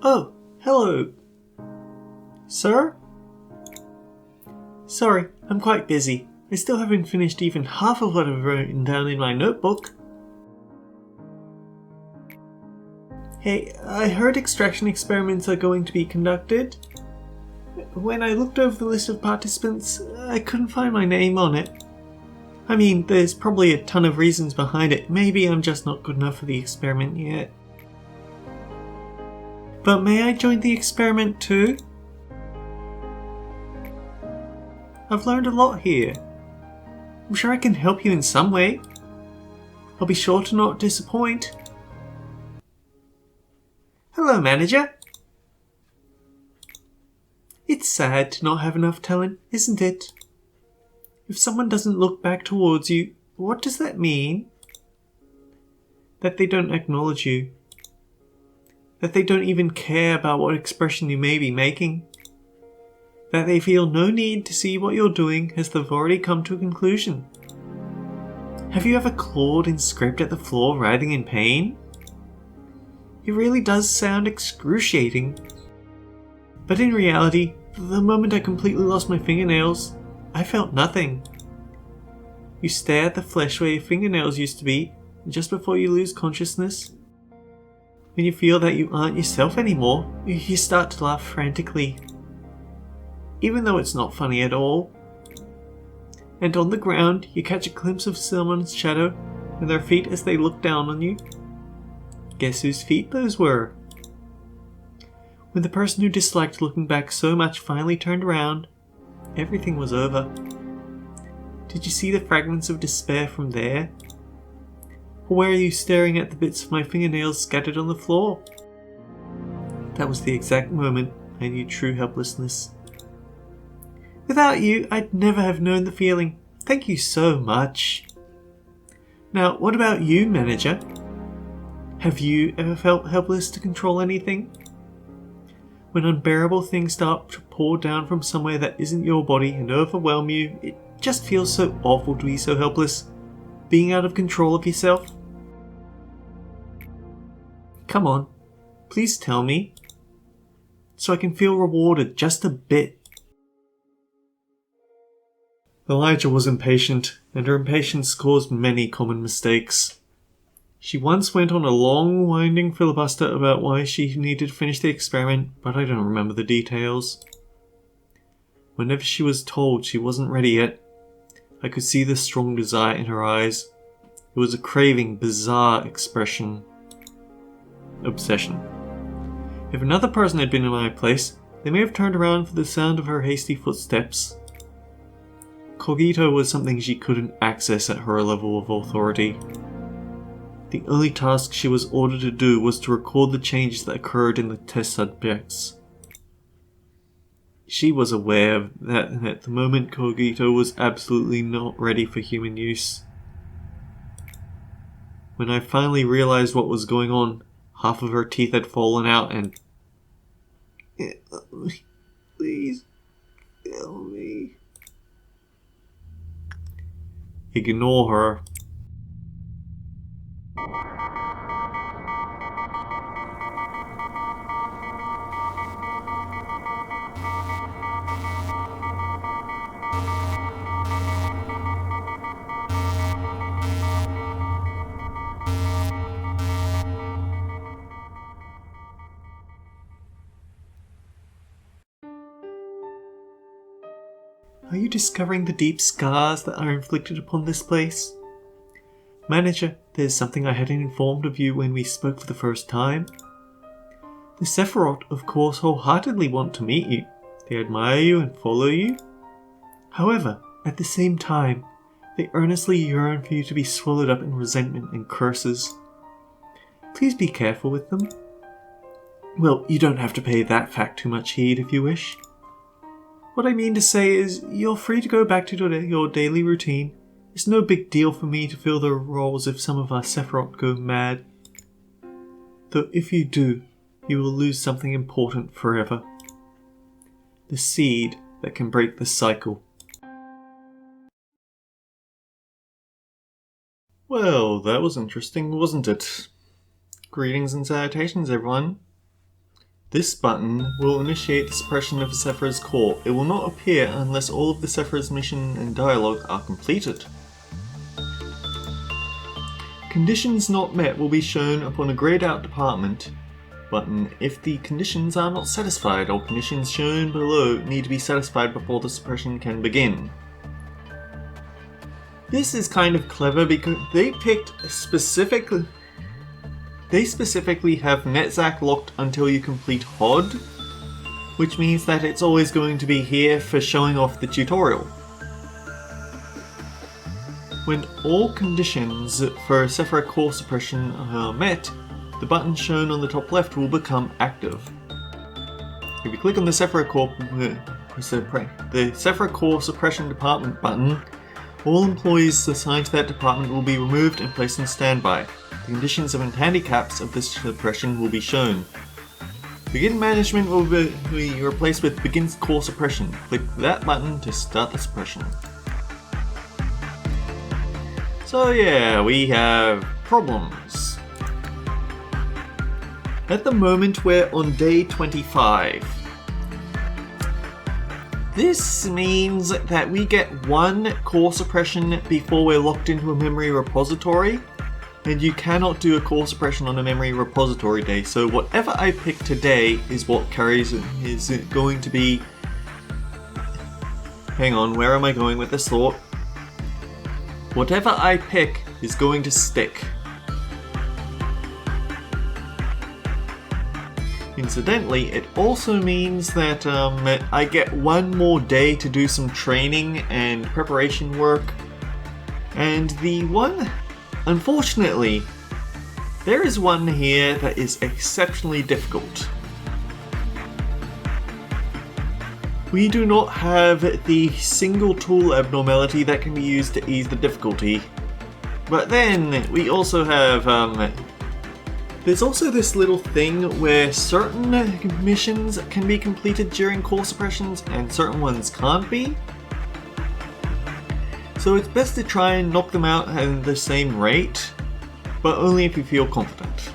Oh, hello. Sir? Sorry, I'm quite busy. I still haven't finished even half of what I've written down in my notebook. Hey, I heard extraction experiments are going to be conducted. When I looked over the list of participants, I couldn't find my name on it. I mean, there's probably a ton of reasons behind it. Maybe I'm just not good enough for the experiment yet. But may I join the experiment too? I've learned a lot here. I'm sure I can help you in some way. I'll be sure to not disappoint. Hello, manager. It's sad to not have enough talent, isn't it? If someone doesn't look back towards you, what does that mean? That they don't acknowledge you. That they don't even care about what expression you may be making. That they feel no need to see what you're doing as they've already come to a conclusion. Have you ever clawed and scraped at the floor writhing in pain? It really does sound excruciating. But in reality, the moment I completely lost my fingernails, I felt nothing. You stare at the flesh where your fingernails used to be, and just before you lose consciousness, when you feel that you aren't yourself anymore, you start to laugh frantically. Even though it's not funny at all. And on the ground, you catch a glimpse of someone's shadow and their feet as they look down on you. Guess whose feet those were? When the person who disliked looking back so much finally turned around, everything was over. Did you see the fragments of despair from there? Or where are you staring at the bits of my fingernails scattered on the floor? That was the exact moment I knew true helplessness. Without you, I'd never have known the feeling. Thank you so much. Now, what about you, manager? Have you ever felt helpless to control anything? When unbearable things start to pour down from somewhere that isn't your body and overwhelm you, it just feels so awful to be so helpless, being out of control of yourself. Come on, please tell me, so I can feel rewarded just a bit. Elijah was impatient, and her impatience caused many common mistakes. She once went on a long, winding filibuster about why she needed to finish the experiment, but I don't remember the details. Whenever she was told she wasn't ready yet, I could see the strong desire in her eyes. It was a craving, bizarre expression. Obsession. If another person had been in my place, they may have turned around for the sound of her hasty footsteps. Cogito was something she couldn't access at her level of authority. The only task she was ordered to do was to record the changes that occurred in the test subjects. She was aware that at the moment Cogito was absolutely not ready for human use. When I finally realized what was going on, half of her teeth had fallen out and... Please, kill me. Ignore her. Are you discovering the deep scars that are inflicted upon this place? Manager, there's something I hadn't informed of you when we spoke for the first time. The Sephiroth, of course, wholeheartedly want to meet you. They admire you and follow you. However, at the same time, they earnestly yearn for you to be swallowed up in resentment and curses. Please be careful with them. Well, you don't have to pay that fact too much heed if you wish. What I mean to say is, you're free to go back to your daily routine. It's no big deal for me to fill the roles if some of our Sephiroth go mad. Though if you do, you will lose something important forever. The seed that can break the cycle. Well, that was interesting, wasn't it? Greetings and salutations, everyone. This button will initiate the suppression of the Sephira's core. It will not appear unless all of the Sephira's mission and dialogue are completed. Conditions not met will be shown upon a grayed out department button if the conditions are not satisfied, or conditions shown below need to be satisfied before the suppression can begin. This is kind of clever because they specifically have NetZac locked until you complete HOD, which means that it's always going to be here for showing off the tutorial. When all conditions for Sephira core suppression are met, the button shown on the top left will become active. If you click on the Sephira core suppression department button, all employees assigned to that department will be removed and placed on standby. The conditions and handicaps of this suppression will be shown. Begin management will be replaced with begin core suppression. Click that button to start the suppression. So yeah, we have problems. At the moment we're on day 25. This means that we get one core suppression before we're locked into a memory repository, and you cannot do a core suppression on a memory repository day, so whatever I pick today is what is going to be... Hang on, where am I going with this thought? Whatever I pick is going to stick. Incidentally, it also means that I get one more day to do some training and preparation work. And unfortunately, there is one here that is exceptionally difficult. We do not have the single tool abnormality that can be used to ease the difficulty. But then, we also have, there's also this little thing where certain missions can be completed during core suppressions and certain ones can't be. So it's best to try and knock them out at the same rate, but only if you feel confident.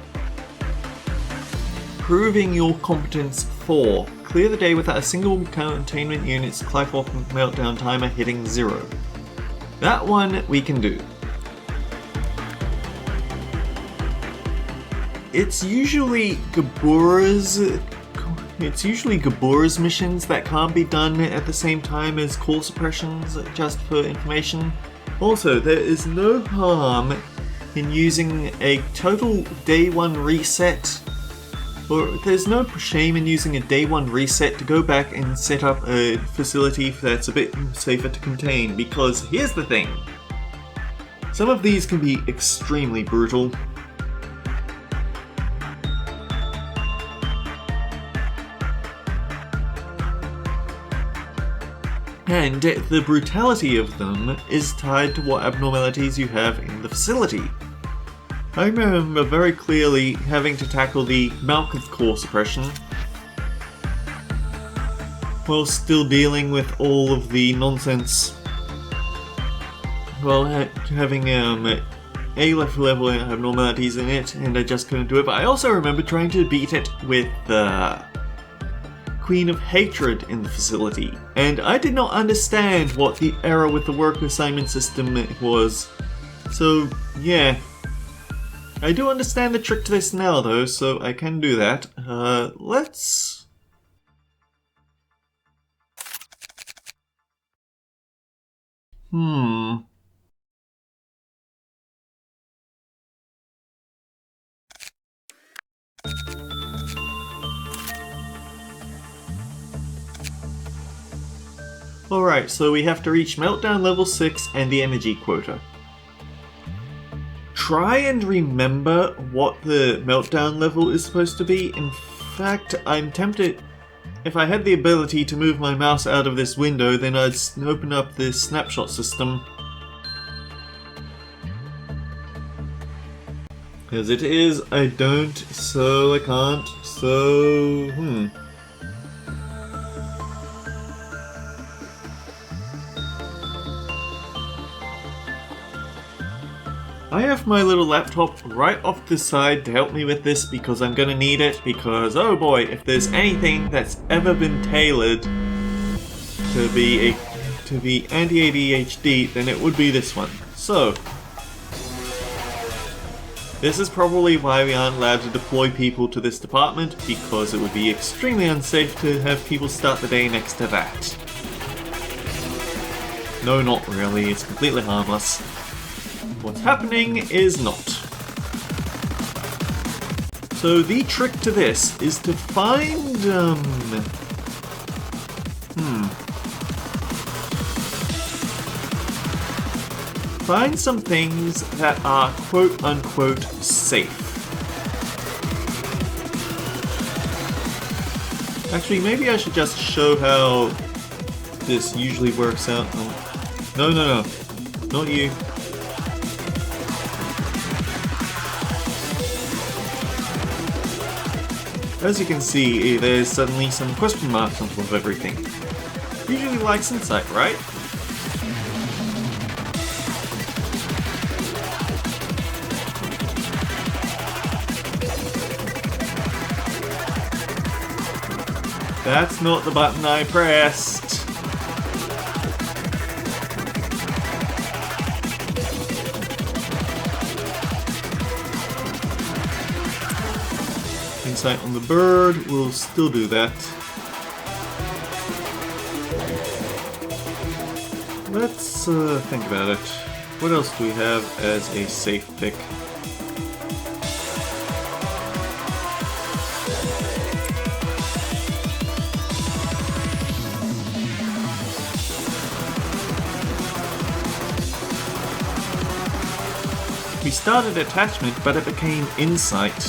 Proving your competence 4. Clear the day without a single containment unit's Clive-off meltdown timer hitting 0. That one we can do. It's usually Gabura's missions that can't be done at the same time as core suppressions, just for information. Also, there is no harm in using a total day 1 reset, or there's no shame in using a day 1 reset to go back and set up a facility that's a bit safer to contain, because here's the thing. Some of these can be extremely brutal. And the brutality of them is tied to what abnormalities you have in the facility. I remember very clearly having to tackle the Malkuth core suppression while still dealing with all of the nonsense while having A-level abnormalities in it, and I just couldn't do it. But I also remember trying to beat it with the Queen of Hatred in the facility, and I did not understand what the error with the work assignment system was. So yeah, I do understand the trick to this now though, so I can do that. Let's... Alright, so we have to reach Meltdown Level 6 and the energy quota. Try and remember what the Meltdown level is supposed to be. In fact, I'm tempted... If I had the ability to move my mouse out of this window, then I'd open up this snapshot system. As it is, I don't, so I can't, so... I have my little laptop right off the side to help me with this because I'm gonna need it, because oh boy, if there's anything that's ever been tailored to be anti-ADHD, then it would be this one. So this is probably why we aren't allowed to deploy people to this department, because it would be extremely unsafe to have people start the day next to that. No, not really, it's completely harmless. What's happening is not. So the trick to this is to find, find some things that are quote-unquote safe. Actually, maybe I should just show how this usually works out. Oh. No, not you. As you can see, there's suddenly some question marks on top of everything. Usually likes insight, right? That's not the button I pressed. Insight on the bird, we'll still do that. Let's think about it. What else do we have as a safe pick? We started attachment, but it became insight.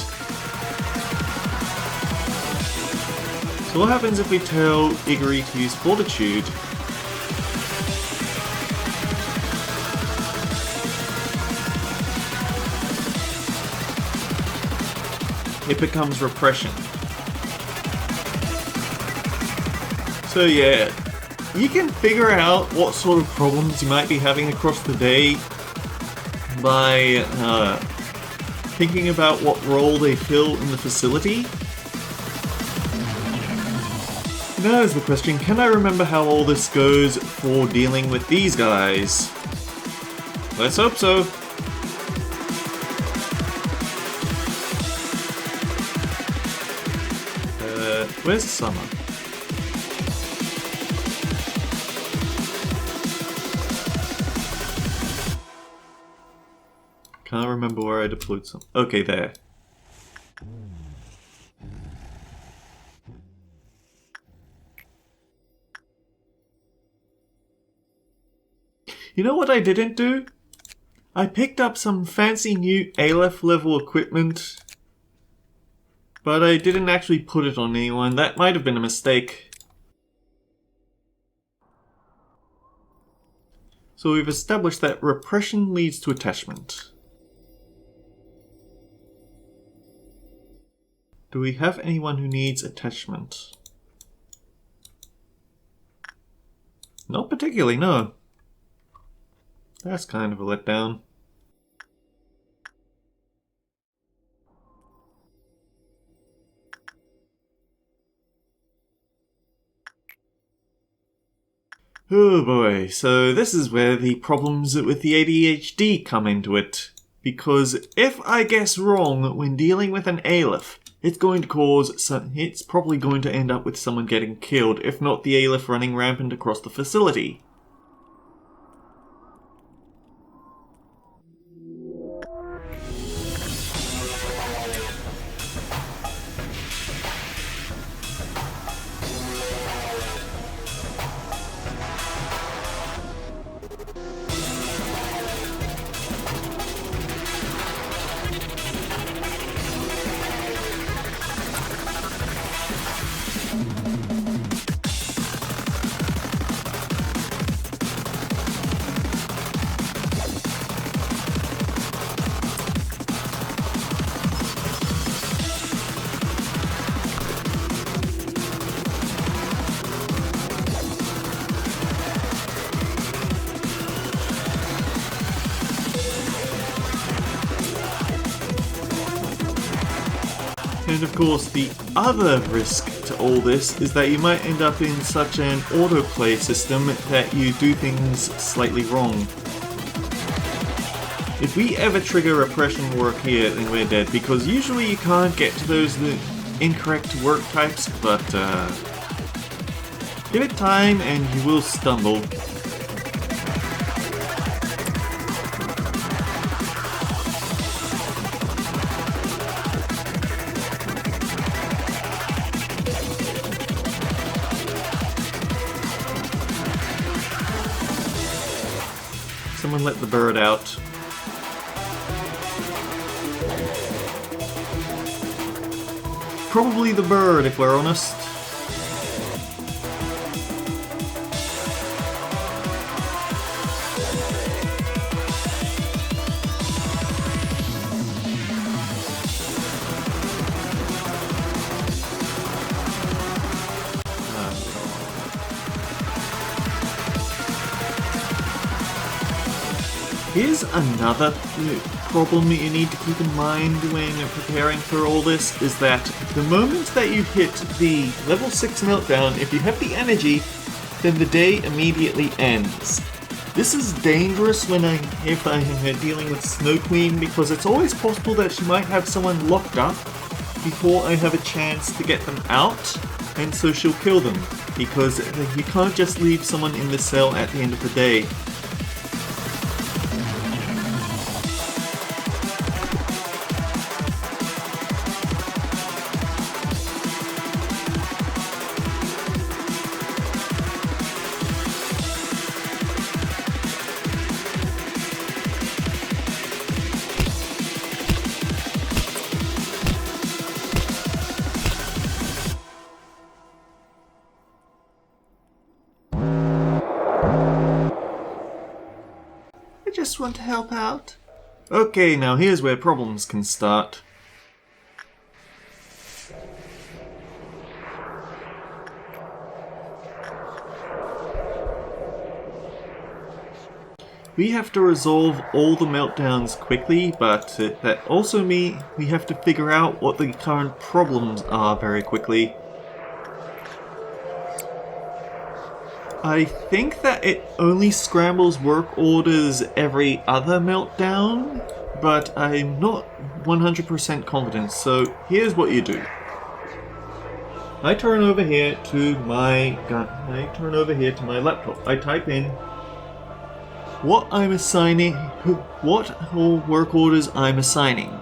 So what happens if we tell Igor to use fortitude? It becomes repression. So yeah, you can figure out what sort of problems you might be having across the day by thinking about what role they fill in the facility. Now is the question, can I remember how all this goes for dealing with these guys? Let's hope so. Where's Summer? Can't remember where I deployed some. Okay, there. You know what I didn't do? I picked up some fancy new Aleph level equipment, but I didn't actually put it on anyone. That might have been a mistake. So we've established that repression leads to attachment. Do we have anyone who needs attachment? Not particularly, no. That's kind of a letdown. Oh boy, so this is where the problems with the ADHD come into it. Because if I guess wrong when dealing with an Aleph, it's probably going to end up with someone getting killed, if not the Aleph running rampant across the facility. And of course, the other risk to all this is that you might end up in such an autoplay system that you do things slightly wrong. If we ever trigger repression work here, then we're dead, because usually you can't get to those incorrect work types, but give it time and you will stumble. Someone let the bird out. Probably the bird, if we're honest. Here's another problem you need to keep in mind when preparing for all this, is that the moment that you hit the level 6 meltdown, if you have the energy, then the day immediately ends. This is dangerous if I am dealing with Snow Queen, because it's always possible that she might have someone locked up before I have a chance to get them out, and so she'll kill them, because you can't just leave someone in the cell at the end of the day. I just want to help out. Okay, now here's where problems can start. We have to resolve all the meltdowns quickly, but that also means we have to figure out what the current problems are very quickly. I think that it only scrambles work orders every other meltdown, but I'm not 100% confident, so here's what you do. I turn over here to my laptop. I type in what I'm assigning, what all work orders I'm assigning.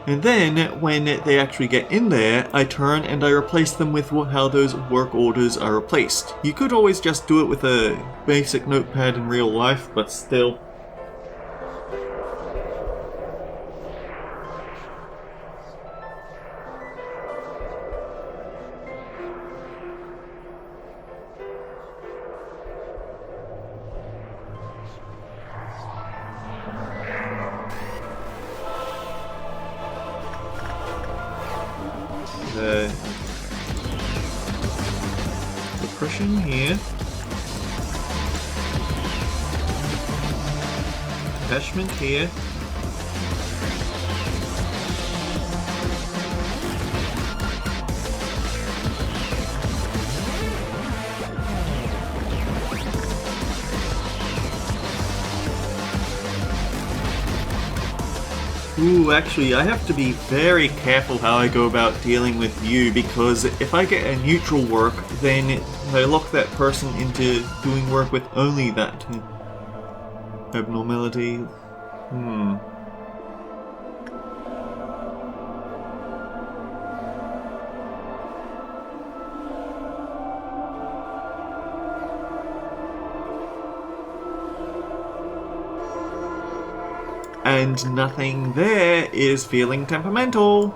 And then, when they actually get in there, I turn and I replace them with how those work orders are replaced. You could always just do it with a basic notepad in real life, but still. Suppression here. Attachment here. Ooh, actually, I have to be very careful how I go about dealing with you, because if I get a neutral work, then I lock that person into doing work with only that abnormality. And nothing there is feeling temperamental.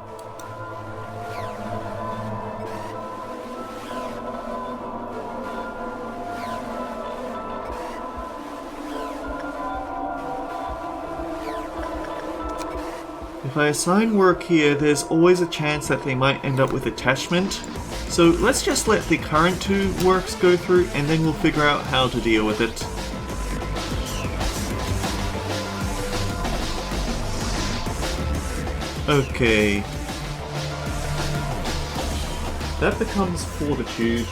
If I assign work here, there's always a chance that they might end up with attachment. So let's just let the current two works go through, and then we'll figure out how to deal with it. Okay. That becomes fortitude.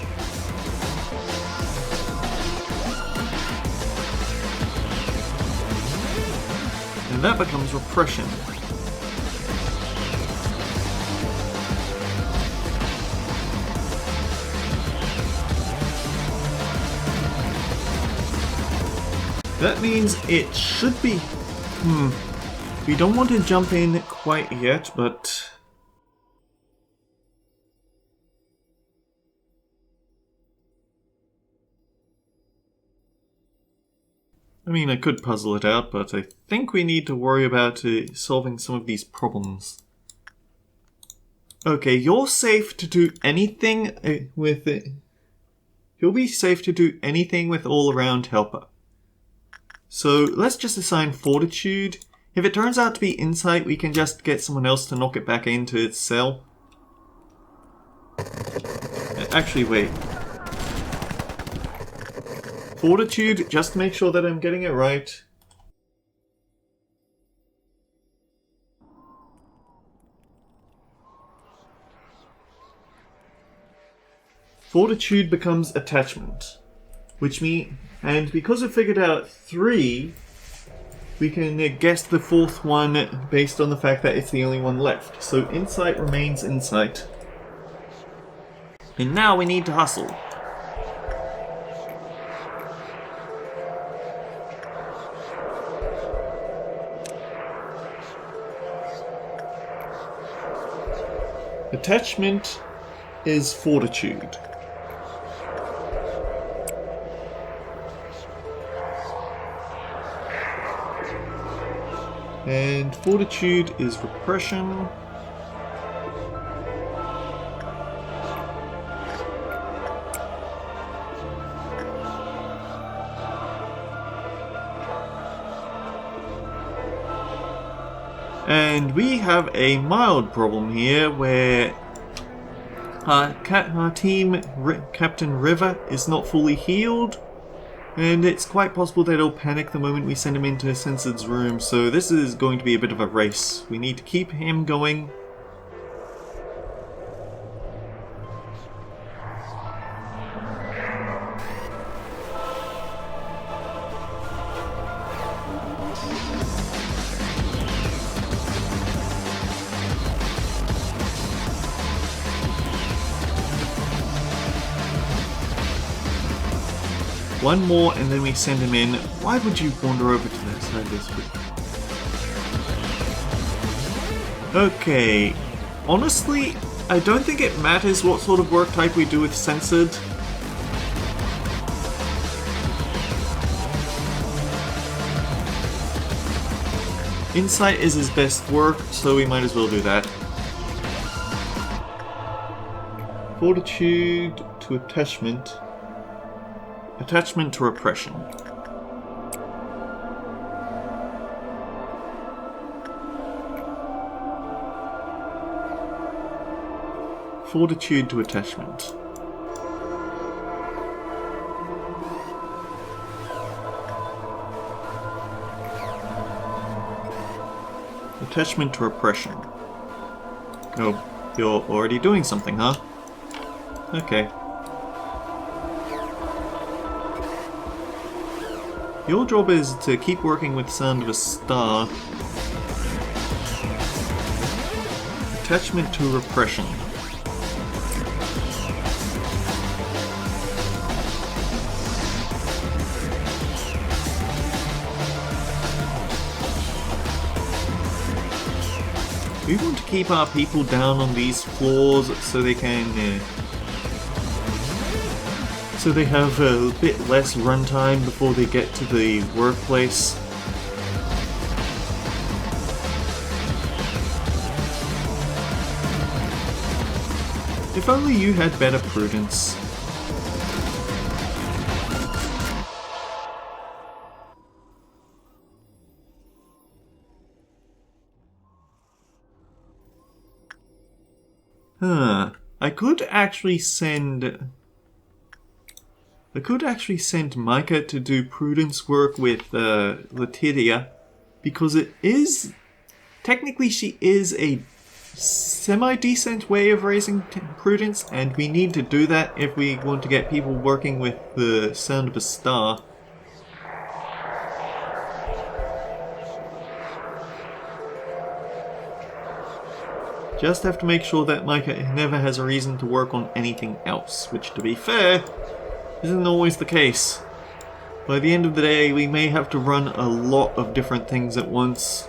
And that becomes repression. That means it should be... We don't want to jump in quite yet, but... I mean, I could puzzle it out, but I think we need to worry about solving some of these problems. Okay, you're safe to do anything with it. You'll be safe to do anything with all-around helper. So let's just assign fortitude. If it turns out to be insight, we can just get someone else to knock it back into its cell. Actually, wait. Fortitude, just to make sure that I'm getting it right. Fortitude becomes attachment, which means, and because we figured out 3, we can guess the 4th one based on the fact that it's the only one left. So insight remains insight. And now we need to hustle. Attachment is fortitude. And fortitude is repression. And we have a mild problem here where our team, Captain River, is not fully healed. And it's quite possible that he'll panic the moment we send him into Censored's room, so this is going to be a bit of a race. We need to keep him going. One more and then we send him in. Why would you wander over to that side this week? Okay. Honestly, I don't think it matters what sort of work type we do with Censored. Insight is his best work, so we might as well do that. Fortitude to attachment. Attachment to repression. Fortitude to attachment. Attachment to repression. Oh, you're already doing something, huh? Okay. Your job is to keep working with Sound of a Star. Attachment to repression. We want to keep our people down on these floors so they can so they have a bit less runtime before they get to the workplace. If only you had better prudence. I could actually send Micah to do prudence work with Letitia, because it is technically she is a semi-decent way of raising prudence, and we need to do that if we want to get people working with the sound of a star. Just have to make sure that Micah never has a reason to work on anything else, which, to be fair, isn't always the case. By the end of the day, we may have to run a lot of different things at once.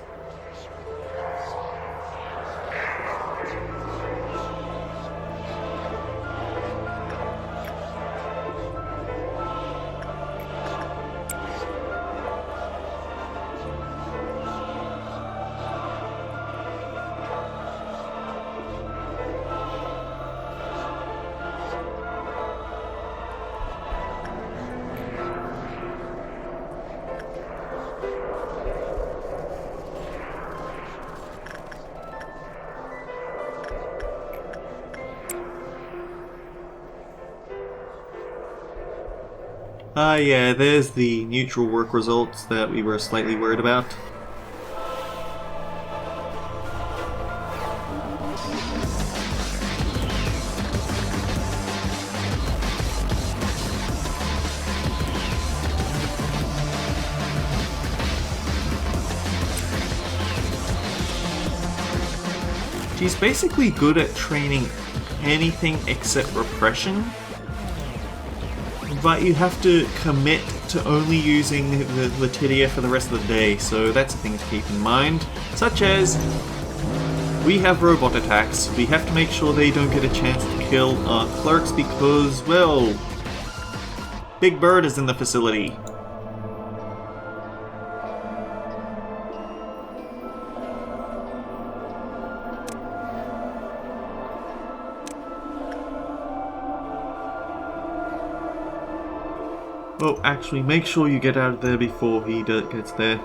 Yeah, there's the neutral work results that we were slightly worried about. She's basically good at training anything except repression. But you have to commit to only using the Latidia for the rest of the day, so that's a thing to keep in mind. Such as, we have robot attacks. We have to make sure they don't get a chance to kill our clerks because, well, Big Bird is in the facility. Oh, actually, make sure you get out of there before he gets there.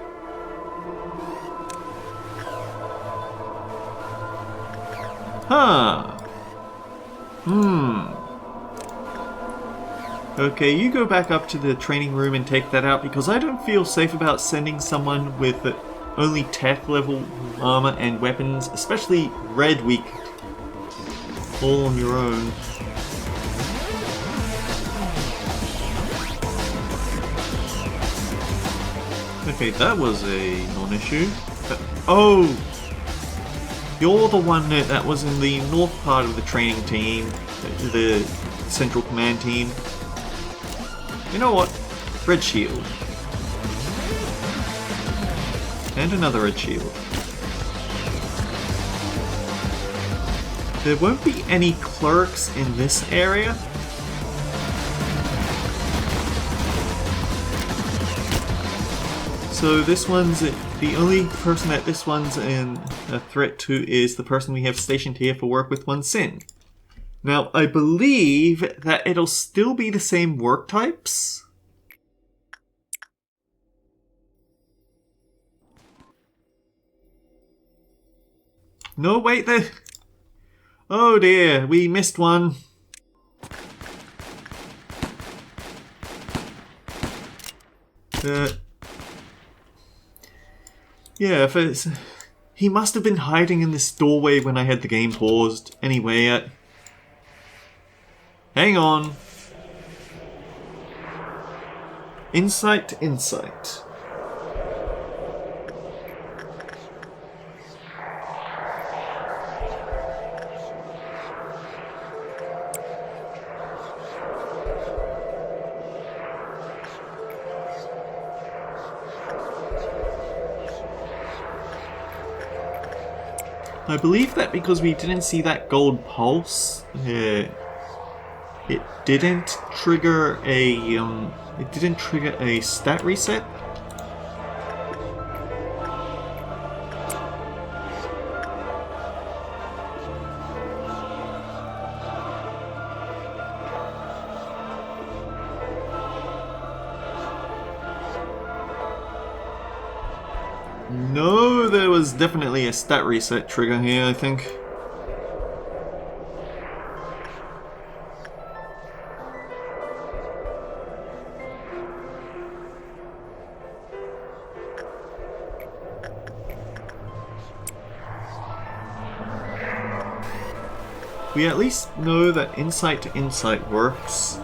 Huh. Okay, you go back up to the training room and take that out, because I don't feel safe about sending someone with only tech level armor and weapons, especially Red Week, all on your own. Okay, that was a non-issue. Oh! You're the one that was in the north part of the training team, the central command team. You know what? Red shield. And another red shield. There won't be any clerks in this area. So this one's, the only person that this one's in a threat to is the person we have stationed here for work with one sin. Now, I believe that it'll still be the same work types. No, wait, there. Oh dear, we missed one. Yeah, if it's... He must have been hiding in this doorway when I had the game paused. Anyway, hang on. Insight to insight. I believe that because we didn't see that gold pulse, it didn't trigger a stat reset. No, there was definitely a stat reset trigger here, I think. we at least know that insight to insight works.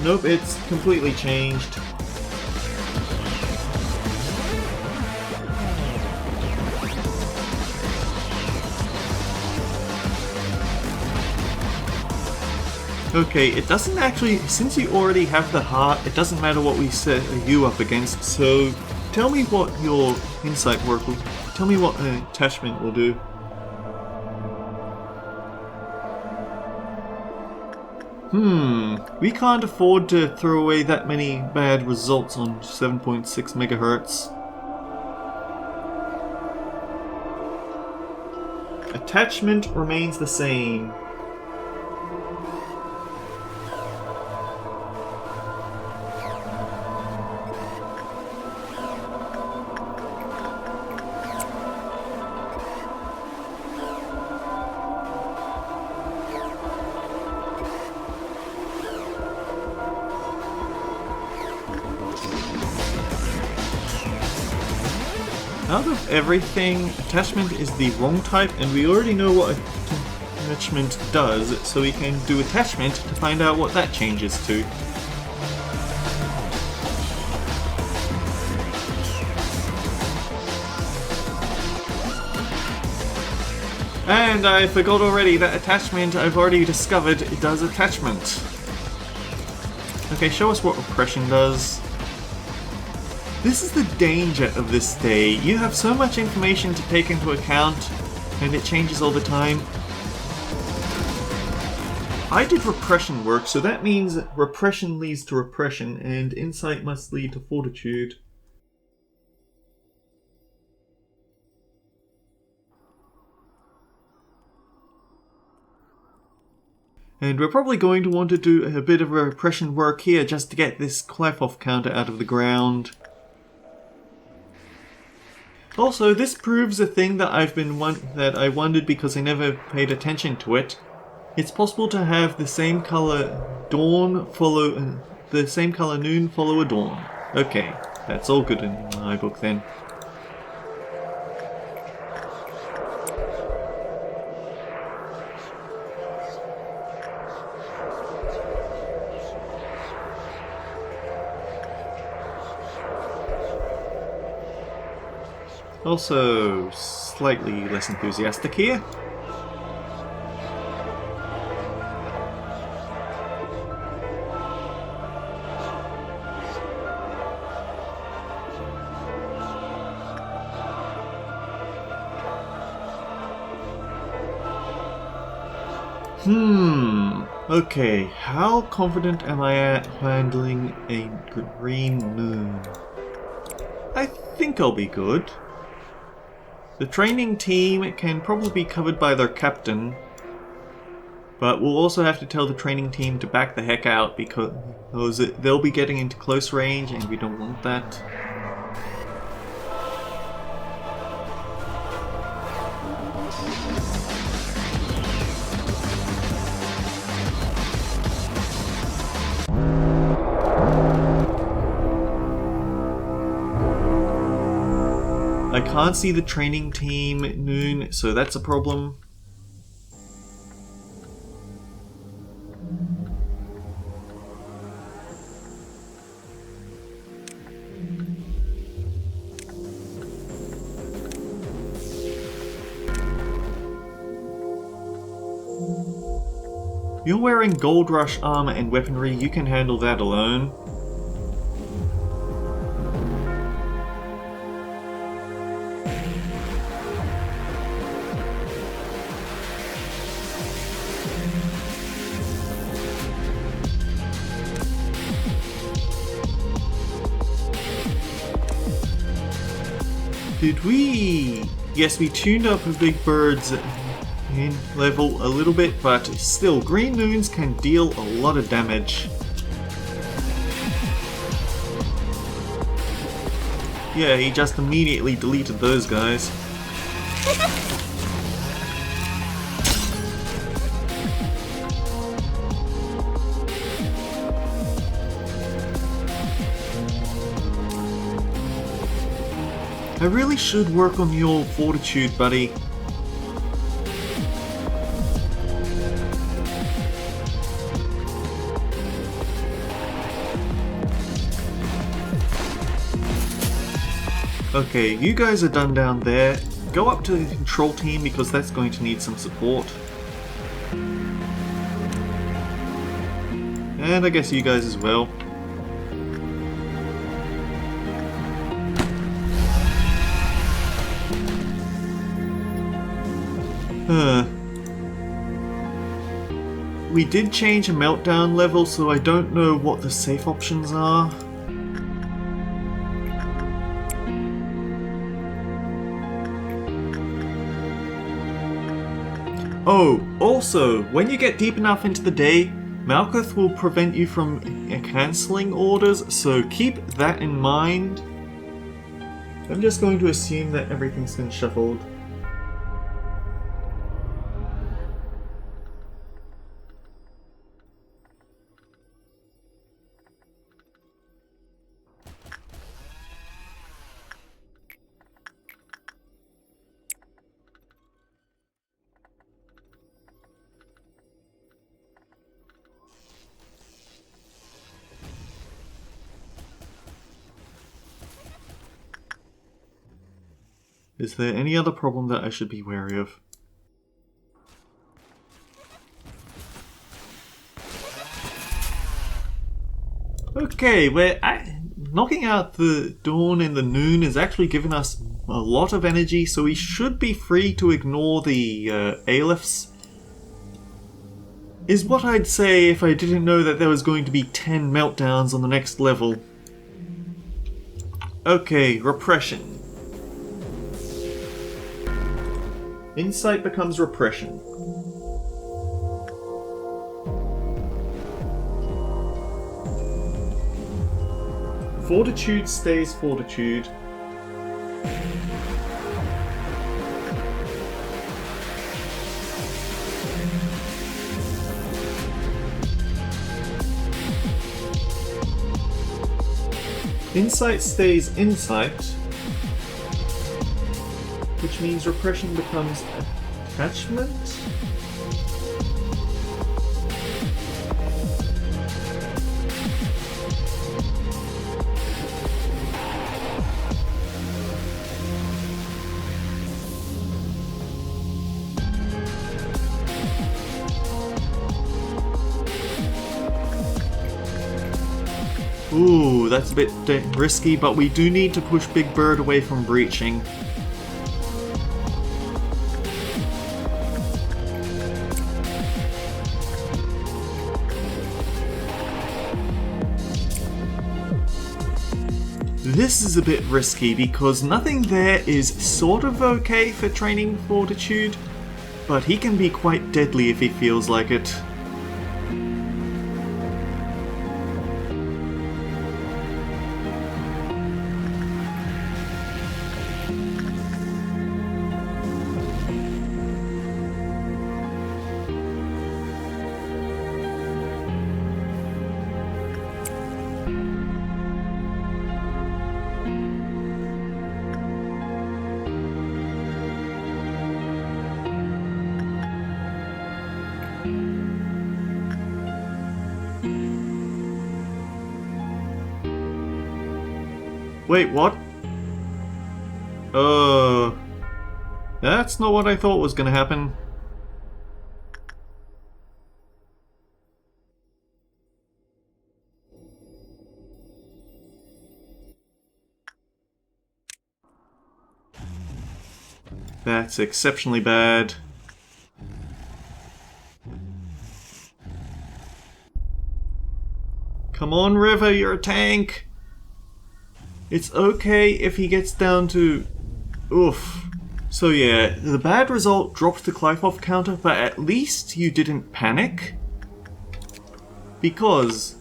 Nope, it's completely changed. Okay, it doesn't actually, since you already have the heart, it doesn't matter what we set you up against, so tell me what your insight work will, tell me what an attachment will do. We can't afford to throw away that many bad results on 7.6 megahertz. Attachment remains the same. Out of everything, attachment is the wrong type, and we already know what attachment does, so we can do attachment to find out what that changes to. And I forgot already that attachment I've already discovered it does attachment. Okay, show us what repression does. This is the danger of this day. You have so much information to take into account, and it changes all the time. I did repression work, so that means repression leads to repression, and insight must lead to fortitude. And we're probably going to want to do a bit of repression work here just to get this Kleifhoff counter out of the ground. Also, this proves a thing that I wondered because I never paid attention to it. It's possible to have the same color dawn follow the same color noon follow a dawn. Okay, that's all good in my book then. Also, slightly less enthusiastic here. Okay, how confident am I at handling a green moon? I think I'll be good. The training team can probably be covered by their captain, but we'll also have to tell the training team to back the heck out because they'll be getting into close range and we don't want that. I can't see the training team noon, so that's a problem. You're wearing Gold Rush armor and weaponry, you can handle that alone. Did we? Yes, we tuned up a Big Bird's in level a little bit, but still, green moons can deal a lot of damage. Yeah, he just immediately deleted those guys. I really should work on your fortitude, buddy. Okay, you guys are done down there. Go up to the control team because that's going to need some support. And I guess you guys as well. We did change a meltdown level, so I don't know what the safe options are. Oh, also, when you get deep enough into the day, Malkuth will prevent you from cancelling orders, so keep that in mind. I'm just going to assume that everything's been shuffled. Is there any other problem that I should be wary of? Okay, knocking out the dawn and the noon is actually giving us a lot of energy, so we should be free to ignore the Alephists. Is what I'd say if I didn't know that there was going to be 10 meltdowns on the next level. Okay, repression. Insight becomes repression. Fortitude stays fortitude. Insight stays insight, which means repression becomes attachment. Ooh, that's a bit risky, but we do need to push Big Bird away from breaching. This is a bit risky because nothing there is sort of okay for training fortitude, but he can be quite deadly if he feels like it. Wait, what? That's not what I thought was gonna happen. That's exceptionally bad. Come on, River, you're a tank! It's okay if he gets down to... oof. So yeah, the bad result dropped the Clive-off counter, but at least you didn't panic. Because...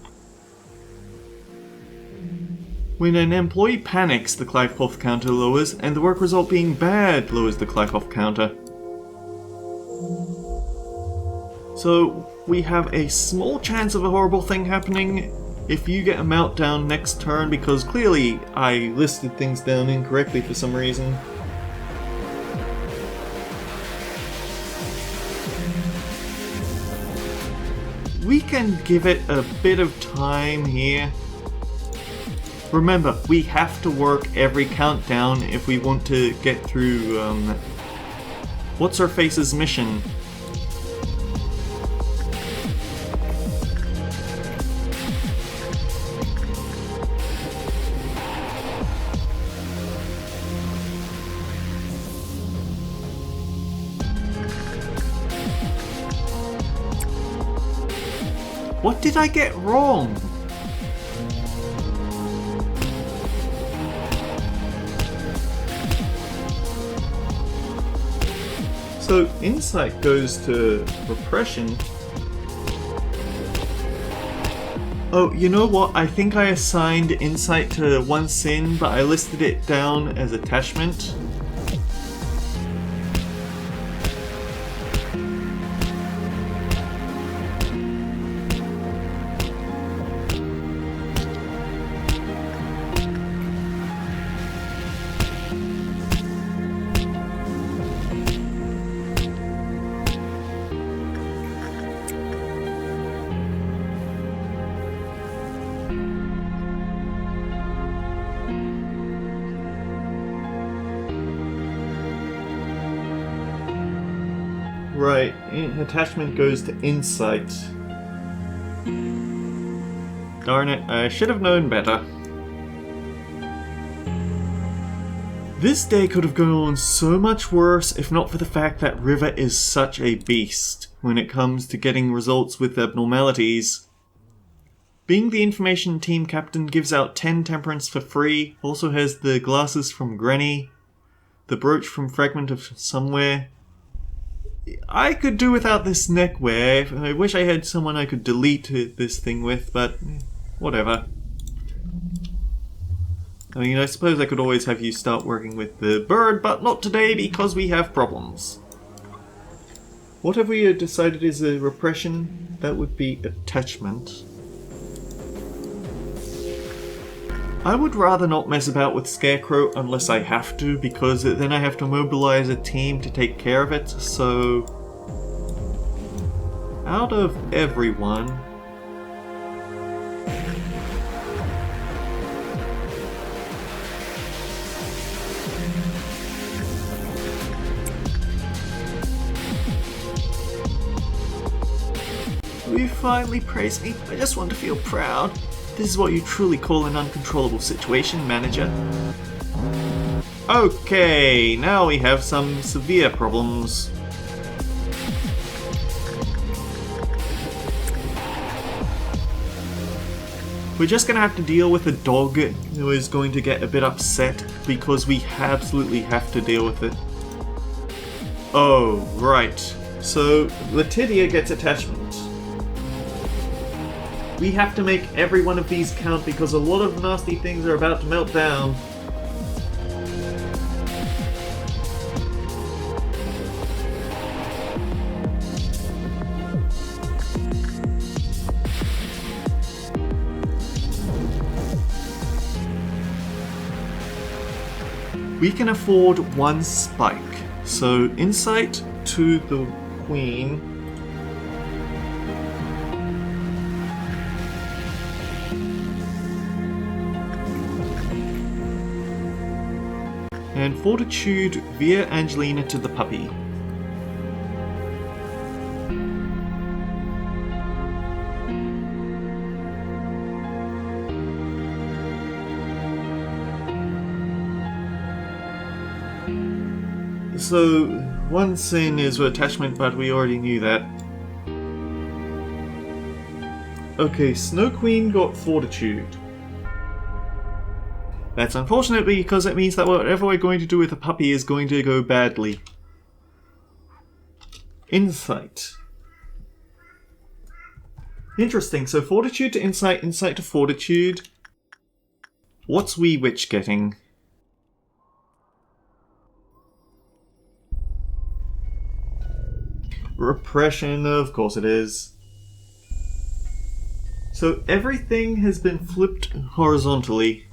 when an employee panics, the Clive-off counter lowers, and the work result being bad lowers the Clive-off counter. So we have a small chance of a horrible thing happening, if you get a meltdown next turn, because clearly I listed things down incorrectly for some reason. We can give it a bit of time here. Remember, we have to work every countdown if we want to get through, What's-Her-Face's mission. What did I get wrong? So, insight goes to repression. Oh, you know what? I think I assigned insight to one sin, but I listed it down as attachment. Right, attachment goes to insight. Darn it, I should have known better. This day could have gone so much worse if not for the fact that River is such a beast when it comes to getting results with abnormalities. Being the information team captain gives out 10 temperance for free, also has the glasses from Granny, the brooch from Fragment of Somewhere. I could do without this neckwear. I wish I had someone I could delete this thing with, but whatever. I mean, I suppose I could always have you start working with the bird, but not today because we have problems. What have we decided is a repression? That would be attachment. I would rather not mess about with Scarecrow unless I have to, because then I have to mobilize a team to take care of it, so... out of everyone... You finally praised me. I just want to feel proud. This is what you truly call an uncontrollable situation, manager. Okay, now we have some severe problems. We're just gonna have to deal with a dog who is going to get a bit upset because we absolutely have to deal with it. Oh, right. So, Letitia gets attachment. We have to make every one of these count because a lot of nasty things are about to melt down. We can afford one spike. So, insight to the Queen. And fortitude via Angelina to the puppy. So, one sin is attachment, but we already knew that. Okay, Snow Queen got fortitude. That's unfortunate because it means that whatever we're going to do with the puppy is going to go badly. Insight. Interesting, so fortitude to insight, insight to fortitude. What's Wee Witch getting? Repression, of course it is. So everything has been flipped horizontally.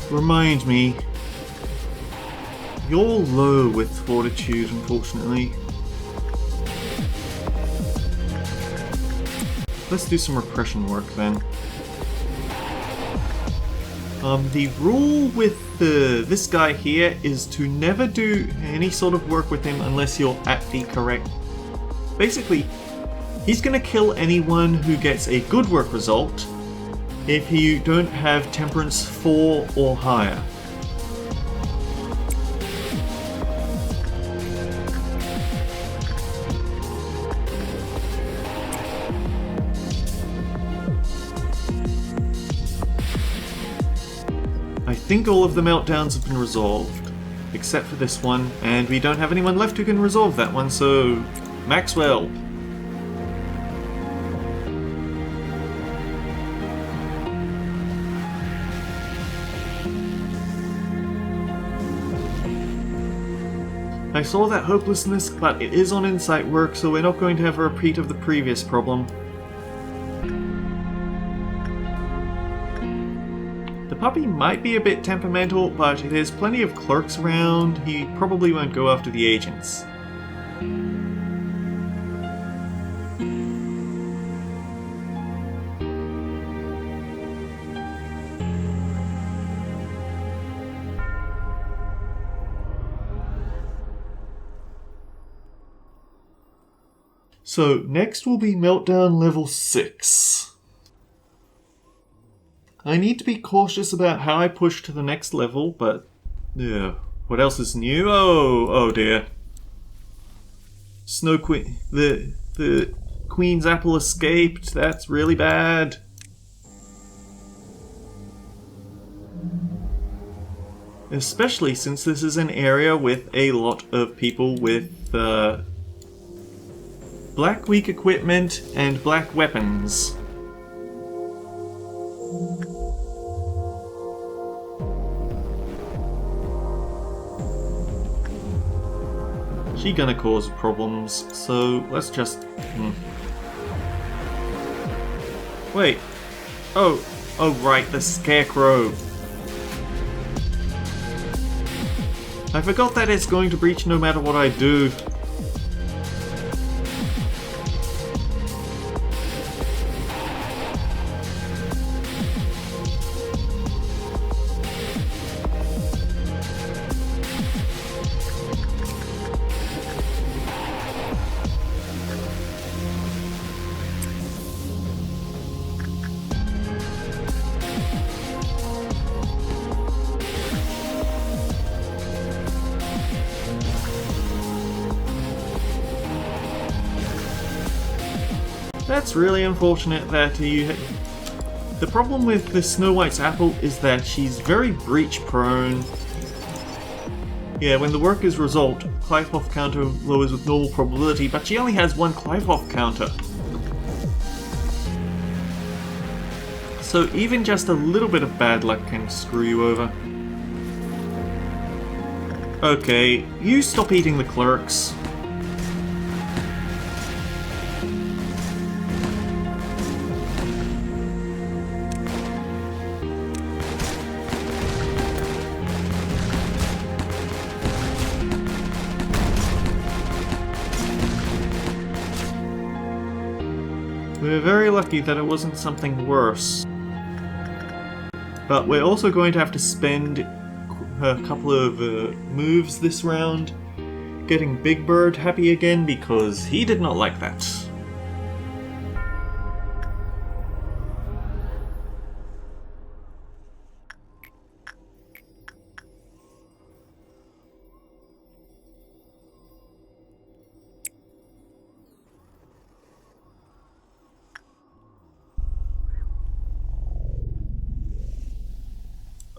Remind me, you're low with fortitude, unfortunately. Let's do some repression work then. The rule with this guy here is to never do any sort of work with him unless you're at the correct... Basically, he's gonna kill anyone who gets a good work result if you don't have temperance 4 or higher. I think all of the meltdowns have been resolved, except for this one, and we don't have anyone left who can resolve that one, so Maxwell. I saw that hopelessness, but it is on insight work, so we're not going to have a repeat of the previous problem. The puppy might be a bit temperamental, but there's plenty of clerks around. He probably won't go after the agents. So, next will be Meltdown Level 6. I need to be cautious about how I push to the next level, but... yeah. What else is new? Oh dear. Snow Queen... The Queen's apple escaped. That's really bad. Especially since this is an area with a lot of people with, black weak equipment and black weapons. She gonna cause problems, so let's just... Wait. Oh right, the Scarecrow. I forgot that it's going to breach no matter what I do. That's really unfortunate that you... The problem with the Snow White's apple is that she's very breach prone. Yeah, when the work is resolved, Clive-Off counter lowers with normal probability, but she only has one Clive-Off counter. So even just a little bit of bad luck can screw you over. Okay, you stop eating the clerks. We're very lucky that it wasn't something worse. But we're also going to have to spend a couple of moves this round getting Big Bird happy again because he did not like that.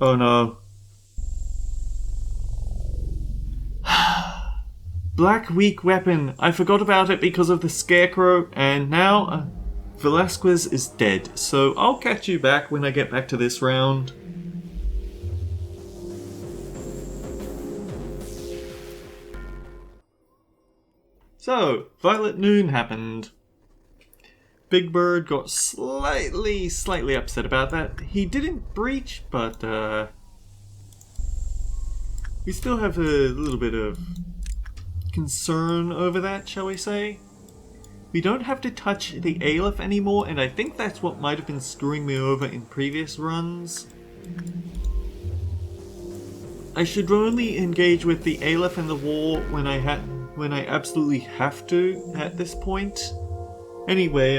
Oh no. Black weak weapon. I forgot about it because of the scarecrow, and now Velasquez is dead. So I'll catch you back when I get back to this round. So, Violet Noon happened. Big Bird got slightly upset about that. He didn't breach, but we still have a little bit of concern over that, shall we say. We don't have to touch the Aleph anymore, and I think that's what might have been screwing me over in previous runs. I should only engage with the Aleph and the wall when I absolutely have to at this point. Anyway,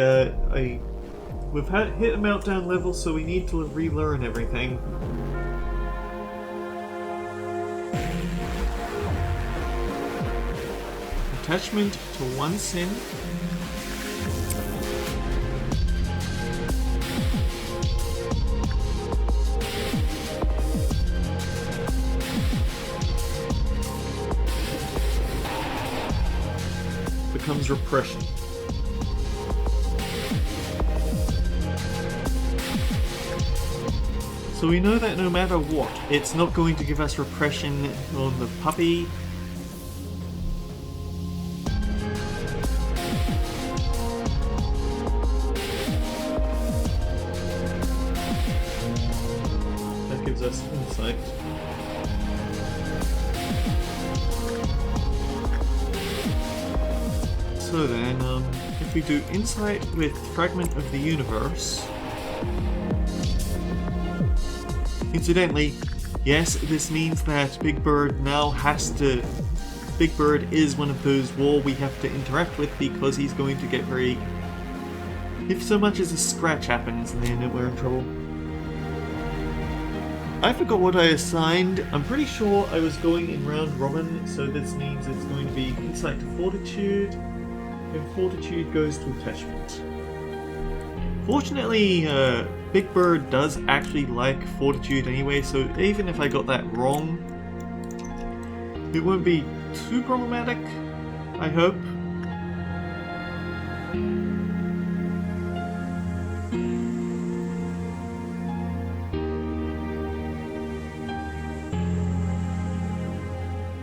we've hit a meltdown level, so we need to relearn everything. Attachment to one sin. Becomes repression. So we know that no matter what, it's not going to give us repression on the puppy. That gives us insight. So then, if we do insight with Fragment of the Universe... Incidentally, yes, this means that Big Bird now has to... Big Bird is one of those wall we have to interact with because he's going to get very... If so much as a scratch happens, then we're in trouble. I forgot what I assigned. I'm pretty sure I was going in round robin, so this means it's going to be insight to fortitude, and fortitude goes to attachment. Fortunately, Big Bird does actually like fortitude anyway, so even if I got that wrong, it won't be too problematic, I hope.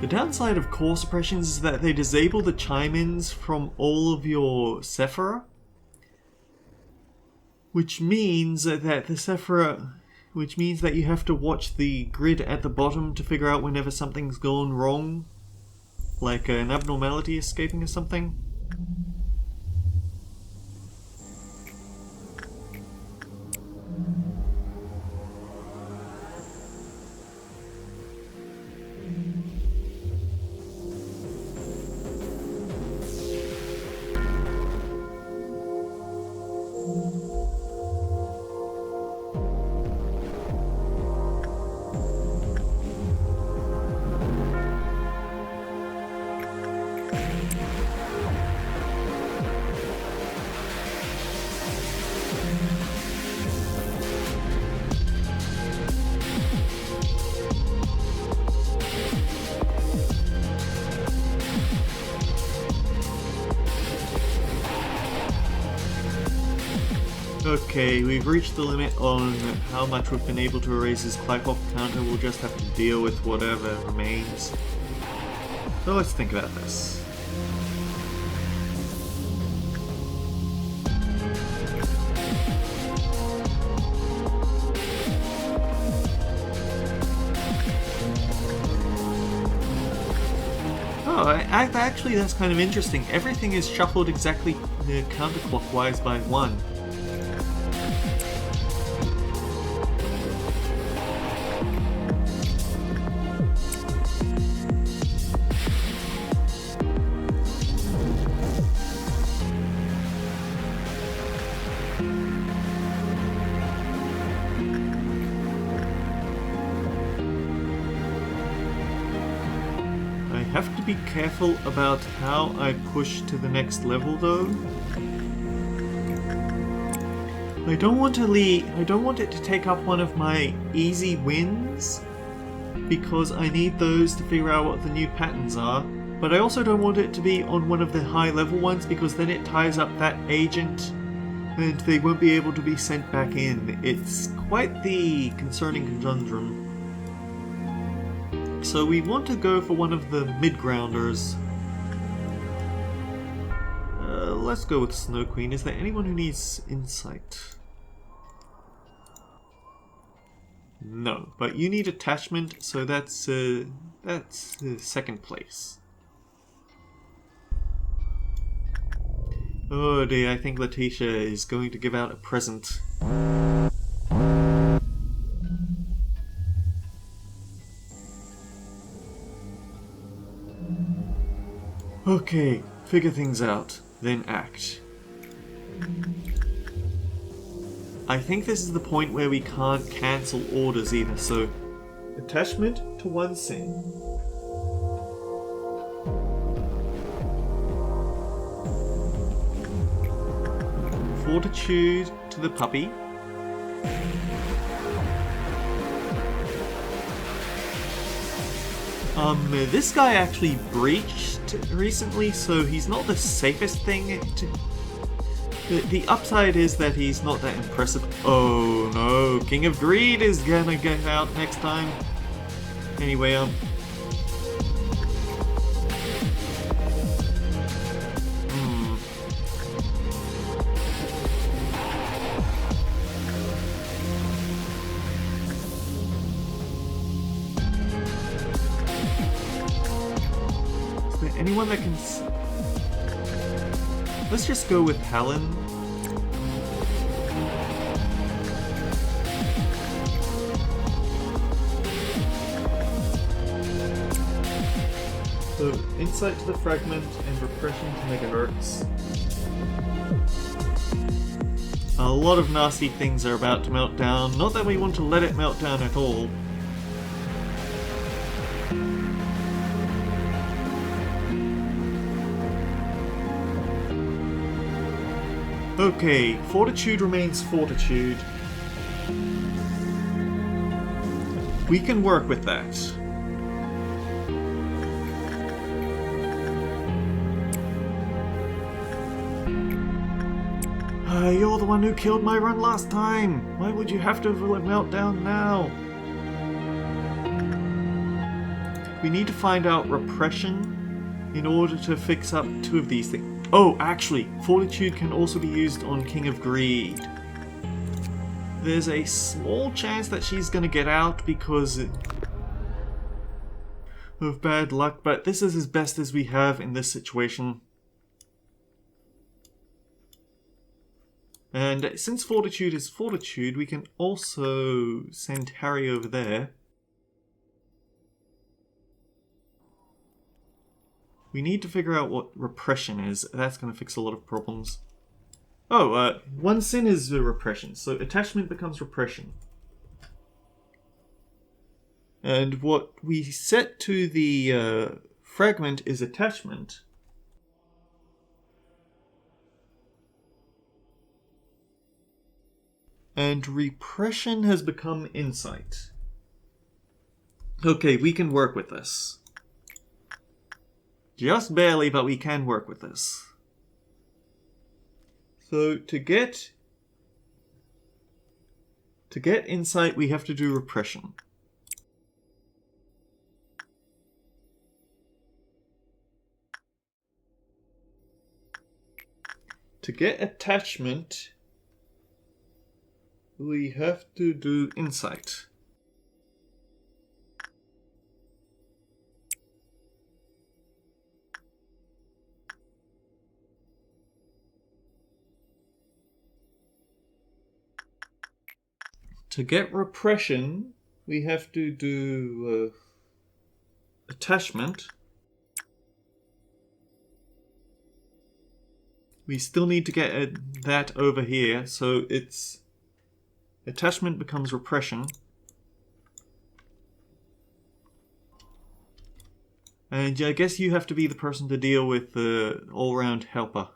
The downside of core suppressions is that they disable the chime-ins from all of your Sephira, which means that you have to watch the grid at the bottom to figure out whenever something's gone wrong, like an abnormality escaping or something. Okay, we've reached the limit on how much we've been able to erase his Klypov counter. We'll just have to deal with whatever remains. So let's think about this. Oh, actually that's kind of interesting. Everything is shuffled exactly counterclockwise by 1. I have to be careful about how I push to the next level though. I don't want to leave. I don't want it to take up one of my easy wins, because I need those to figure out what the new patterns are. But I also don't want it to be on one of the high level ones, because then it ties up that agent and they won't be able to be sent back in. It's quite the concerning conundrum. So we want to go for one of the mid-grounders. Let's go with Snow Queen. Is there anyone who needs insight? No, but you need attachment, so that's second place. Oh dear, I think Letitia is going to give out a present. Okay, figure things out, then act. I think this is the point where we can't cancel orders either, so attachment to one sin. Fortitude to the puppy. This guy actually breached recently, so he's not the safest thing to... The upside is that he's not that impressive. Oh no, King of Greed is gonna get out next time. Anyway, Is there anyone that can... Let's just go with Helen. So, insight to the fragment and repression to megahertz. A lot of nasty things are about to melt down. Not that we want to let it melt down at all. Okay, fortitude remains fortitude. We can work with that. You're the one who killed my run last time. Why would you have to melt down now? We need to find out repression in order to fix up two of these things. Oh, actually, Fortitude can also be used on King of Greed. There's a small chance that she's gonna get out because of bad luck, but this is as best as we have in this situation. And since Fortitude is Fortitude, we can also send Harry over there. We need to figure out what repression is. That's going to fix a lot of problems. Oh, one sin is repression, so attachment becomes repression. And what we set to the fragment is attachment. And repression has become insight. Okay, we can work with this. Just barely, but we can work with this. So to get insight, we have to do repression. To get attachment, we have to do insight. To get repression, we have to do attachment. We still need to get that over here, so it's attachment becomes repression. And I guess you have to be the person to deal with the all-round helper.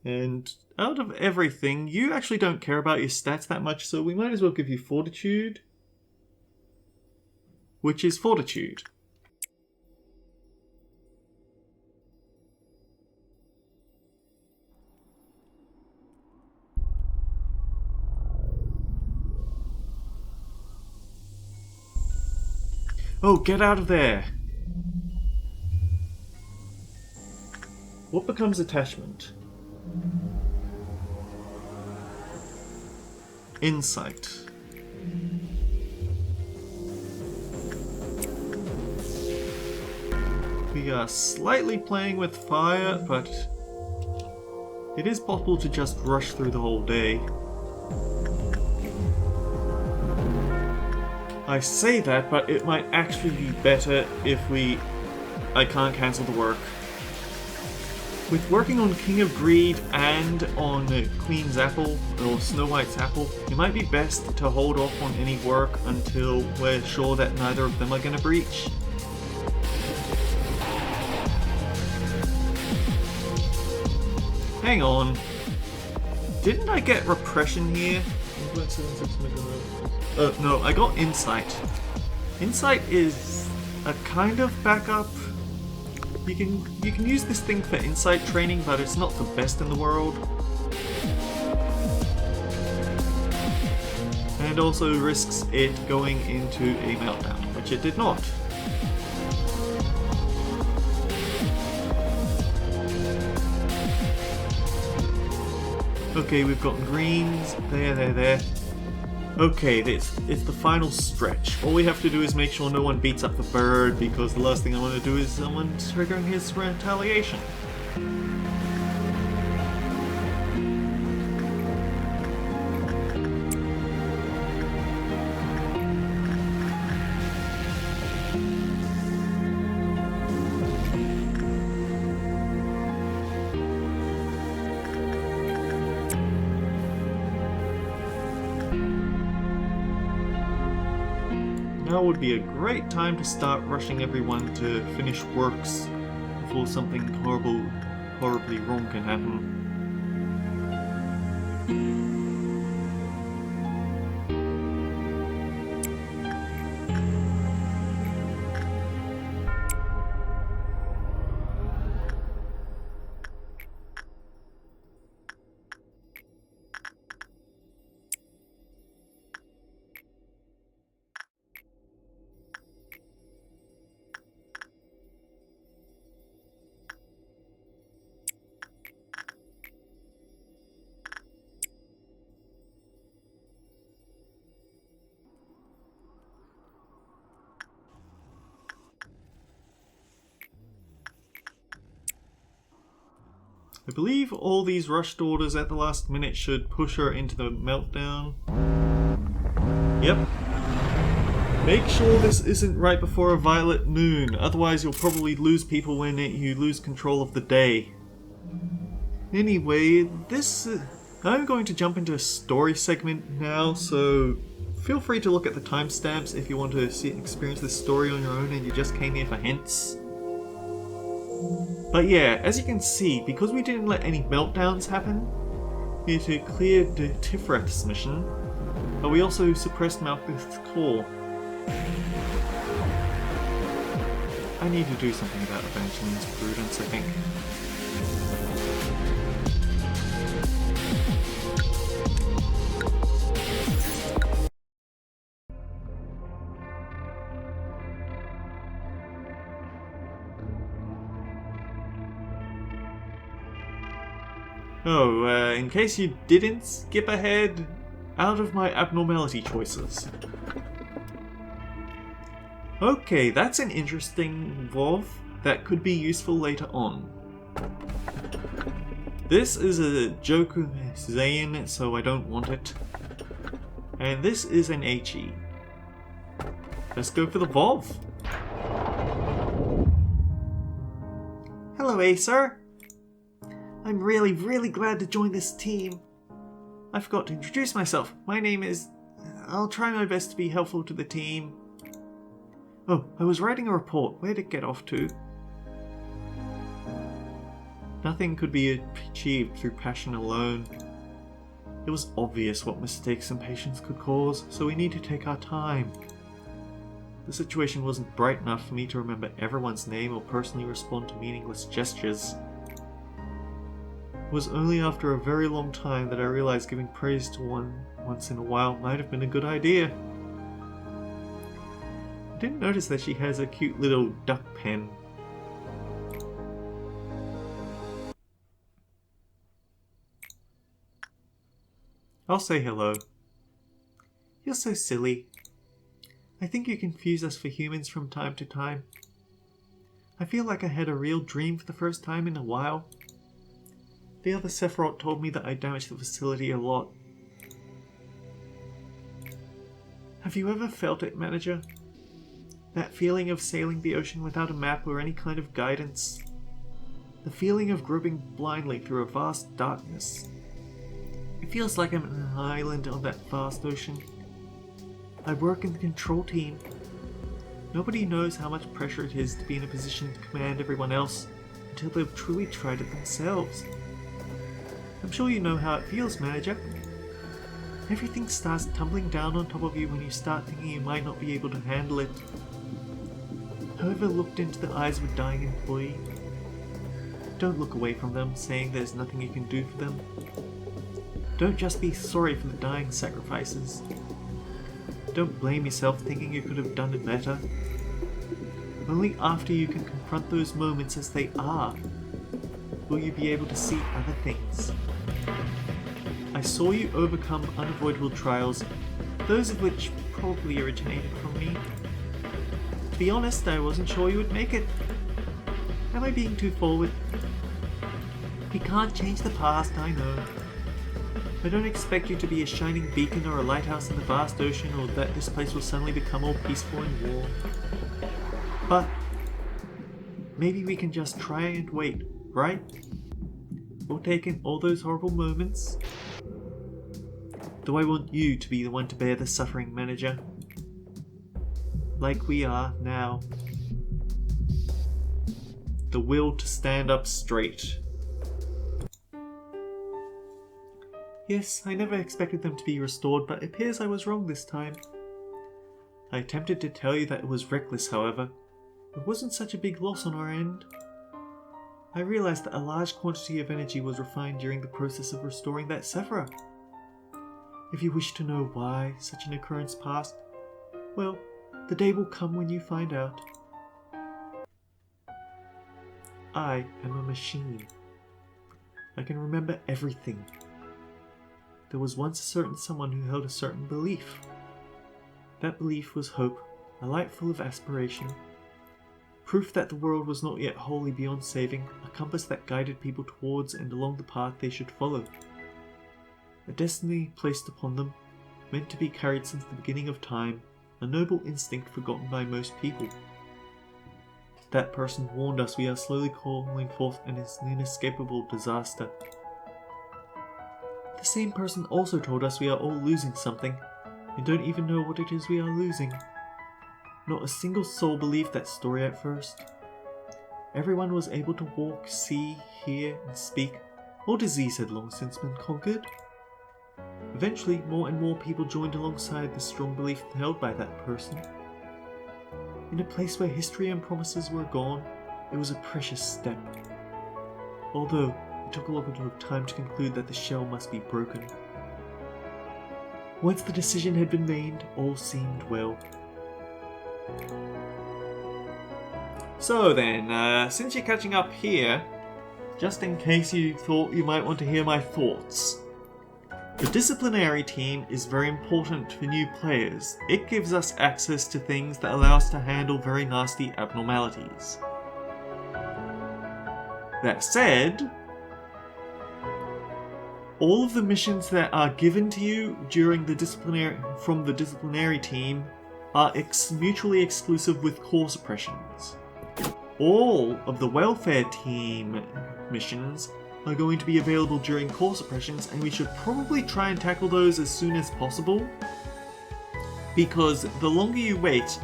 And out of everything, you actually don't care about your stats that much, so we might as well give you Fortitude, which is Fortitude. Oh, get out of there! What becomes attachment? Insight. We are slightly playing with fire, but it is possible to just rush through the whole day. I say that, but it might actually be better if I can't cancel the work. With working on King of Greed and on Queen's Apple, or Snow White's Apple, it might be best to hold off on any work until we're sure that neither of them are going to breach. Hang on. Didn't I get Repression here? No, I got Insight. Insight is a kind of backup. You can use this thing for insight training, but it's not the best in the world. And also risks it going into a meltdown, which it did not. Okay, we've got greens. There. Okay, it's the final stretch. All we have to do is make sure no one beats up the bird, because the last thing I want to do is someone triggering his retaliation. Now would be a great time to start rushing everyone to finish works before something horribly wrong can happen. I believe all these rushed orders at the last minute should push her into the meltdown. Yep. Make sure this isn't right before a violet moon, otherwise you'll probably lose people when you lose control of the day. Anyway, I'm going to jump into a story segment now, so feel free to look at the timestamps if you want to experience this story on your own and you just came here for hints. But yeah, as you can see, because we didn't let any meltdowns happen, we cleared the Tifreth's mission, but we also suppressed Malkuth's core. I need to do something about Evangeline's prudence, I think. Oh, in case you didn't skip ahead, out of my abnormality choices. Okay, that's an interesting VOV that could be useful later on. This is a Joku Zayn, so I don't want it. And this is an HE. Let's go for the VOV. Hello, Acer. I'm really glad to join this team. I forgot to introduce myself. My name is... I'll try my best to be helpful to the team. Oh, I was writing a report. Where'd it get off to? Nothing could be achieved through passion alone. It was obvious what mistakes and patience could cause, so we need to take our time. The situation wasn't bright enough for me to remember everyone's name or personally respond to meaningless gestures. It was only after a very long time that I realized giving praise to one once in a while might have been a good idea. I didn't notice that she has a cute little duck pen. I'll say hello. You're so silly. I think you confuse us for humans from time to time. I feel like I had a real dream for the first time in a while. The other Sephiroth told me that I damaged the facility a lot. Have you ever felt it, Manager? That feeling of sailing the ocean without a map or any kind of guidance? The feeling of groping blindly through a vast darkness? It feels like I'm on an island on that vast ocean. I work in the control team. Nobody knows how much pressure it is to be in a position to command everyone else until they've truly tried it themselves. I'm sure you know how it feels, Manager. Everything starts tumbling down on top of you when you start thinking you might not be able to handle it. Have you ever looked into the eyes of a dying employee? Don't look away from them, saying there's nothing you can do for them. Don't just be sorry for the dying sacrifices. Don't blame yourself thinking you could have done it better. Only after you can confront those moments as they are will you be able to see other things. I saw you overcome unavoidable trials, those of which probably originated from me. To be honest, I wasn't sure you would make it. Am I being too forward? We can't change the past, I know. I don't expect you to be a shining beacon or a lighthouse in the vast ocean, or that this place will suddenly become all peaceful and warm. But maybe we can just try and wait, right? We'll take in all those horrible moments. Though I want you to be the one to bear the suffering, Manager. Like we are now. The will to stand up straight. Yes, I never expected them to be restored, but it appears I was wrong this time. I attempted to tell you that it was reckless, however. It wasn't such a big loss on our end. I realized that a large quantity of energy was refined during the process of restoring that Sephiroth. If you wish to know why such an occurrence passed, well, the day will come when you find out. I am a machine. I can remember everything. There was once a certain someone who held a certain belief. That belief was hope, a light full of aspiration. Proof that the world was not yet wholly beyond saving, a compass that guided people towards and along the path they should follow. A destiny placed upon them, meant to be carried since the beginning of time, a noble instinct forgotten by most people. That person warned us we are slowly calling forth an inescapable disaster. The same person also told us we are all losing something, and don't even know what it is we are losing. Not a single soul believed that story at first. Everyone was able to walk, see, hear, and speak. All disease had long since been conquered. Eventually, more and more people joined alongside the strong belief held by that person. In a place where history and promises were gone, it was a precious step. Although, it took a lot of time to conclude that the shell must be broken. Once the decision had been made, all seemed well. So then, since you're catching up here, just in case you thought you might want to hear my thoughts. The disciplinary team is very important for new players. It gives us access to things that allow us to handle very nasty abnormalities. That said, all of the missions that are given to you during from the disciplinary team are mutually exclusive with core suppressions. All of the welfare team missions are going to be available during core suppressions, and we should probably try and tackle those as soon as possible, because the longer you wait,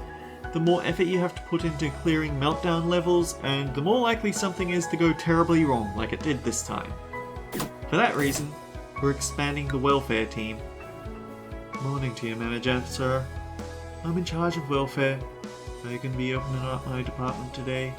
the more effort you have to put into clearing meltdown levels, and the more likely something is to go terribly wrong like it did this time. For that reason, we're expanding the welfare team. Morning to you, manager, sir. I'm in charge of welfare. Are you going to be opening up my department today?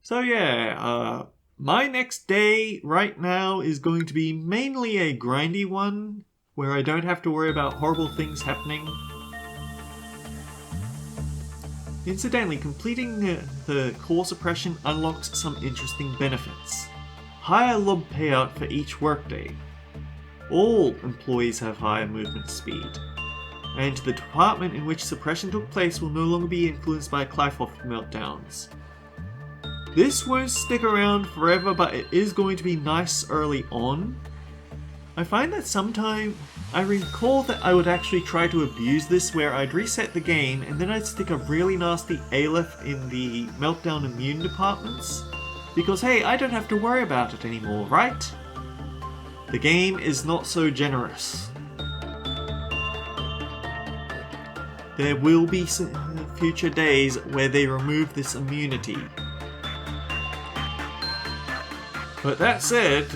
So yeah, my next day right now is going to be mainly a grindy one, where I don't have to worry about horrible things happening. Incidentally, completing the core suppression unlocks some interesting benefits. Higher lob payout for each workday. All employees have higher movement speed. And the department in which suppression took place will no longer be influenced by Clifoff meltdowns. This won't stick around forever, but it is going to be nice early on. I find that sometimes I recall that I would actually try to abuse this, where I'd reset the game and then I'd stick a really nasty Aleph in the meltdown immune departments. Because hey, I don't have to worry about it anymore, right? The game is not so generous. There will be some future days where they remove this immunity. But that said,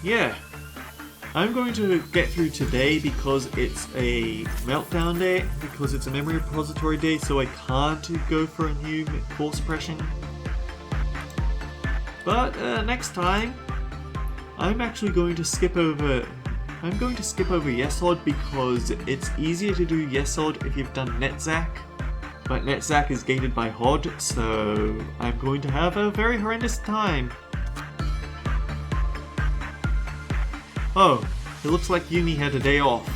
yeah. I'm going to get through today because it's a meltdown day, because it's a memory repository day, so I can't go for a new core suppression. But next time, I'm actually going to skip over YesOdd because it's easier to do YesOdd if you've done NetZac. But NetZac is gated by HOD, so I'm going to have a very horrendous time. Oh, it looks like Yumi had a day off.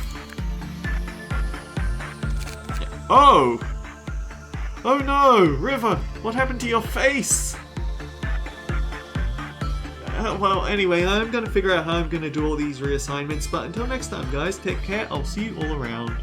Oh! Oh no! River, what happened to your face? Well, anyway, I'm gonna figure out how I'm gonna do all these reassignments, but until next time, guys, take care. I'll see you all around.